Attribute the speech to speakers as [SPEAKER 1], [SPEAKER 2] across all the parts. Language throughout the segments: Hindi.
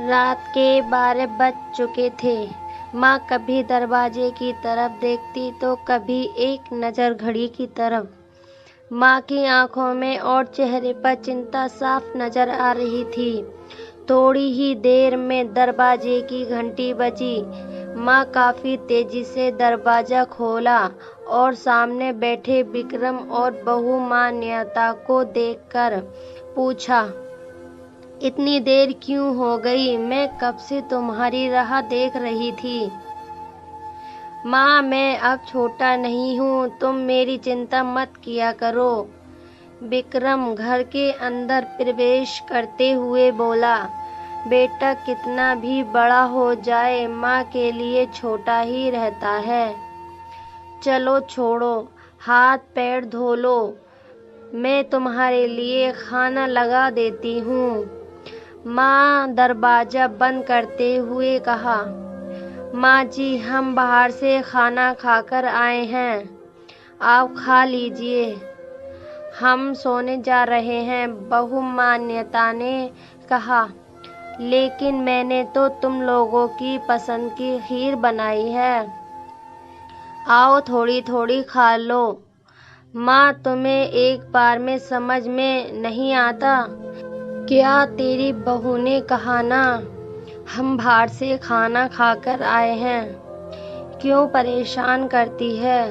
[SPEAKER 1] रात के 12 बज चुके थे। माँ कभी दरवाजे की तरफ देखती तो कभी एक नज़र घड़ी की तरफ। माँ की आंखों में और चेहरे पर चिंता साफ नजर आ रही थी। थोड़ी ही देर में दरवाजे की घंटी बजी। माँ काफी तेजी से दरवाजा खोला और सामने बैठे विक्रम और बहू मान्यता को देखकर पूछा, इतनी देर क्यों हो गई? मैं कब से तुम्हारी राह देख रही थी। माँ, मैं अब छोटा नहीं हूँ, तुम मेरी चिंता मत किया करो। विक्रम घर के अंदर प्रवेश करते हुए बोला, बेटा कितना भी बड़ा हो जाए माँ के लिए छोटा ही रहता है। चलो छोड़ो, हाथ पैर धो लो, मैं तुम्हारे लिए खाना लगा देती हूँ। माँ दरवाजा बंद करते हुए कहा, माँ जी हम बाहर से खाना खाकर आए हैं, आप खा लीजिए, हम सोने जा रहे हैं। बहू मान्यता ने कहा, लेकिन मैंने तो तुम लोगों की पसंद की खीर बनाई है, आओ थोड़ी थोड़ी खा लो। माँ तुम्हें एक बार में समझ में नहीं आता क्या? तेरी बहू ने कहा ना, हम बाहर से खाना खाकर आए हैं, क्यों परेशान करती है?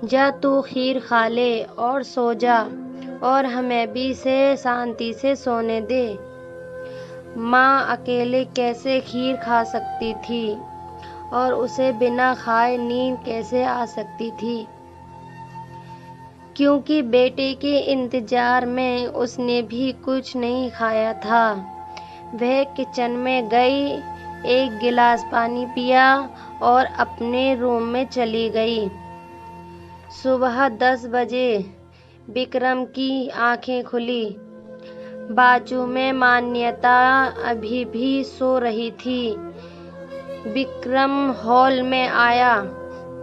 [SPEAKER 1] जा तू खीर खा ले और सो जा, और हमें भी से शांति से सोने दे। माँ अकेले कैसे खीर खा सकती थी और उसे बिना खाए नींद कैसे आ सकती थी? क्योंकि बेटे के इंतजार में उसने भी कुछ नहीं खाया था। वह किचन में गई, एक गिलास पानी पिया और अपने रूम में चली गई। सुबह 10 बजे विक्रम की आंखें खुली। बाजू में मान्यता अभी भी सो रही थी। विक्रम हॉल में आया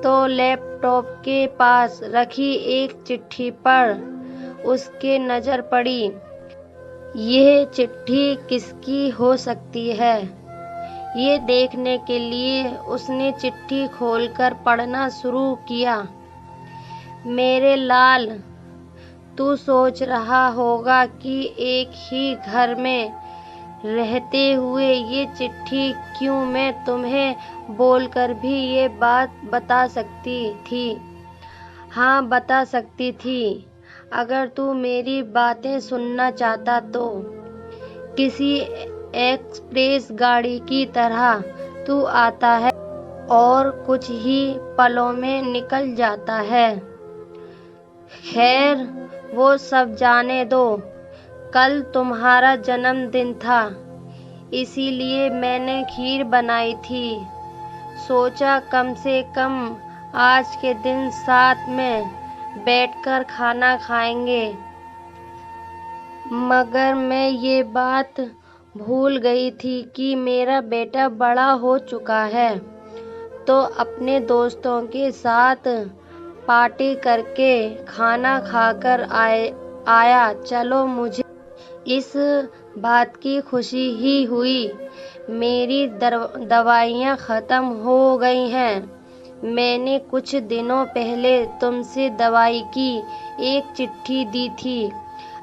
[SPEAKER 1] तो लैपटॉप के पास रखी एक चिट्ठी पर उसके नजर पड़ी। यह चिट्ठी किसकी हो सकती है? ये देखने के लिए उसने चिट्ठी खोलकर पढ़ना शुरू किया। मेरे लाल, तू सोच रहा होगा कि एक ही घर में रहते हुए ये चिट्ठी क्यों मैं तुम्हें बोलकर भी ये बात बता सकती थी। हाँ बता सकती थी, अगर तू मेरी बातें सुनना चाहता तो। किसी एक्सप्रेस गाड़ी की तरह तू आता है और कुछ ही पलों में निकल जाता है। खैर वो सब जाने दो, कल तुम्हारा जन्मदिन था, इसीलिए मैंने खीर बनाई थी। सोचा कम से कम आज के दिन साथ में बैठकर खाना खाएंगे। मगर मैं ये बात भूल गई थी कि मेरा बेटा बड़ा हो चुका है, तो अपने दोस्तों के साथ पार्टी करके खाना खाकर आया। चलो मुझे इस बात की खुशी ही हुई, मेरी दवाइयाँ ख़त्म हो गई हैं। मैंने कुछ दिनों पहले तुमसे दवाई की एक चिट्ठी दी थी,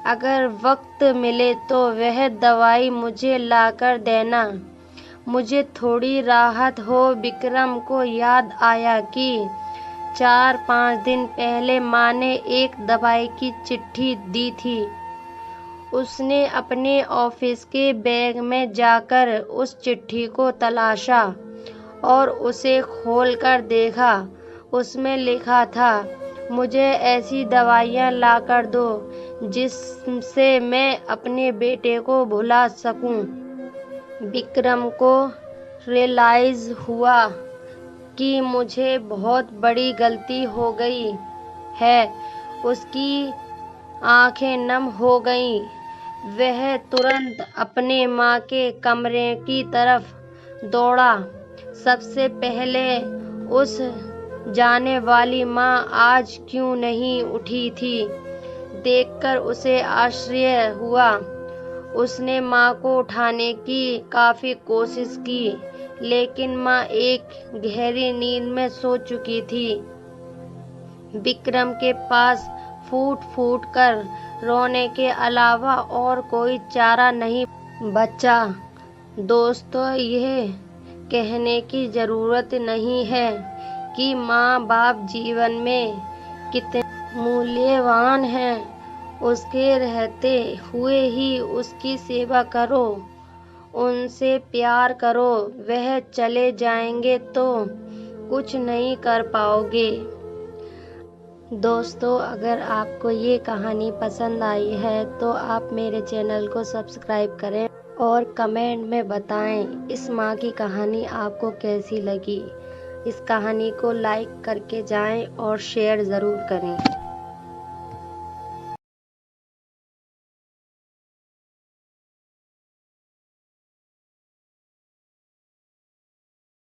[SPEAKER 1] अगर वक्त मिले तो वह दवाई मुझे लाकर देना, मुझे थोड़ी राहत हो। विक्रम को याद आया कि 4-5 दिन पहले माँ ने एक दवाई की चिट्ठी दी थी। उसने अपने ऑफिस के बैग में जाकर उस चिट्ठी को तलाशा और उसे खोलकर देखा। उसमें लिखा था, मुझे ऐसी दवाइयाँ लाकर दो जिससे मैं अपने बेटे को भुला सकूं। विक्रम को रियलाइज़ हुआ कि मुझे बहुत बड़ी गलती हो गई है। उसकी आंखें नम हो गईं। वह तुरंत अपने माँ के कमरे की तरफ दौड़ा। सबसे पहले उस जाने वाली माँ आज क्यों नहीं उठी थी देखकर उसे आश्चर्य हुआ। उसने माँ को उठाने की काफ़ी कोशिश की, लेकिन माँ एक गहरी नींद में सो चुकी थी। विक्रम के पास फूट फूट कर रोने के अलावा और कोई चारा नहीं बचा। दोस्तों, यह कहने की ज़रूरत नहीं है कि माँ बाप जीवन में कितने मूल्यवान हैं। उसके रहते हुए ही उसकी सेवा करो, उनसे प्यार करो। वह चले जाएंगे तो कुछ नहीं कर पाओगे। दोस्तों, अगर आपको ये कहानी पसंद आई है तो आप मेरे चैनल को सब्सक्राइब करें और कमेंट में बताएं इस माँ की कहानी आपको कैसी लगी। इस कहानी को लाइक करके जाएं और शेयर ज़रूर करें।